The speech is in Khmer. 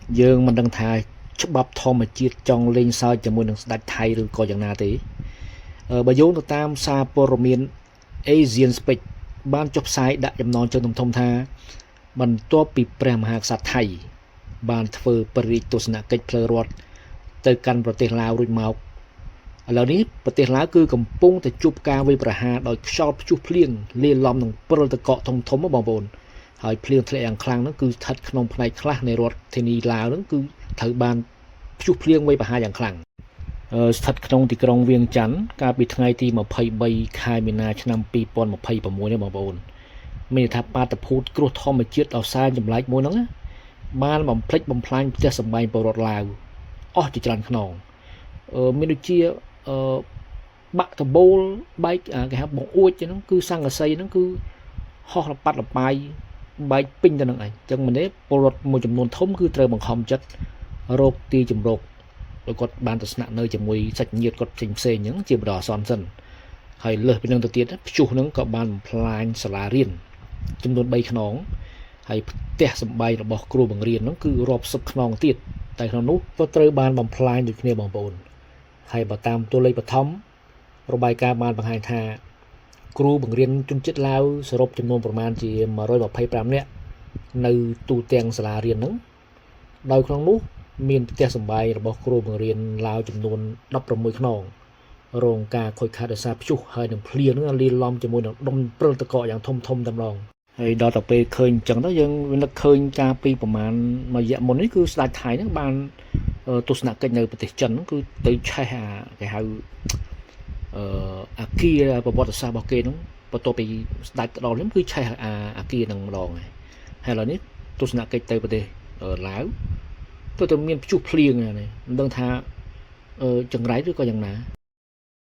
dương mình đang thay chấp bắp thom mà chia trong lên sao cho môi được đặt thay rồi coiយ៉ាងណាទេបើយោងទៅតាមសារព័ត៌មាន Asian Speak បានចុះផ្សាយដាក់ចំណងជើងធំៗថាបន្ទាប់ពីព្រះមហាក្សត្រថៃបានធ្វើបរិយាទស្សនកិច្ចផ្លូវរដ្ឋទៅកាន់ប្រទេសឡាវរួចមកឥឡូវនេះប្រទេសឡាវគឺកំពុងតែជួបការវាយប្រហារដោយខ្យល់ព្យុះភ្លៀងលាយឡំនឹងព្រិលទឹកកកធំៗបងប្អូនហើយភ្លៀងធ្លាក់យ៉ាងខ្លាំងហ្នឹងគឺស្ថិតក្នុងផ្នែកខ្លះនៃរដ្ឋធានីឡាវហ្នឹងគឺត្រូវបានព្យុះភ្លៀងវាយប្រហារយ៉ាងខ្លាំងស្ថិតក្នុងទីក្រុងវៀងច័ន្ទកាលពីថ្ងៃទី23ខែមីនាឆ្នាំ2026នេះបងប្អូនមានថាបាតុភូតគ្រោះធម្មជាតិដ៏សែនចម្លែកមួយហ្នឹងបានបំផ្លិចបំផ្លាញផ្ទះសម្បែងពលរដ្ឋឡាវអស់ជាច្រើនខ្នងមានដូចជាបាក់ដបូលបែកគេហៅបង្អួចហ្នឹងគឺសង្កសីហ្នឹងគឺហោះលប៉ាត់លបាយបែកពេញទៅនឹងឯងចឹងម្នេះពលរដ្ឋមួយចំនួនធំគឺត្រូវបង្ខំចិត្តរកទីជម្រកដោយគាត់បានទៅស្នាក់នៅជាមួយសាច់ញាតិគាត់ផ្សេងៗអញ្ចឹងជាបដិអាសន្នសិនហើយលើសពីនឹងទៅទៀតព្យុះហ្នឹងក៏បានបំផ្លាញសាលារៀនចំនួន3ខ្នងហើយផ្ទះសម្បែងរបស់គ្រូបង្រៀនហ្នឹងគឺរាប់សិបខ្នងទៀតតែក្នុងនោះក៏ត្រូវបានបំផ្លាញដូចគ្នាបងប្អូនហើយបើតាមតួលេខបឋមរបាយការណ៍បានបង្ហាញថាគ្រូបង្រៀនជនជាតិឡាវសរុបចំនួនប្រមាណជា125នាក់នៅទូទាំងសាលារៀនហ្នឹងដោយក្នុងនោះមានផ្ទះសម្បែងរបស់គ្រូបង្រៀនឡាវចំនួន16ខ្នងរងការខូចខាតដោយសារព្យុះហើយនឹងភ្លៀងហ្នឹងលាយឡំជាមួយនឹងដុំព្រិលទឹកកកយ៉ាងធំតែម្ដងហើយដល់ទៅពេលឃើញអញ្ចឹងទៅយើងនឹកឃើញការពីប្រហែលមួយរយៈមុននេះគឺស្ដេចថៃហ្នឹងបានទស្សនកិច្ចនៅប្រទេសចិនគឺទៅឆេះគេហៅអាគារប្រវត្តិសាស្ត្ររបស់គេហ្នឹងបន្ទាប់ពីស្ដេចដល់ហ្នឹងគឺឆេះអាគារហ្នឹងម្ដងហើយឥឡូវនេះទស្សនកិច្ចទៅប្រទេសឡាវទៅមានព្យុះភ្លៀងហ្នឹងមិនដឹងថាចង្រៃឬក៏យ៉ាងណា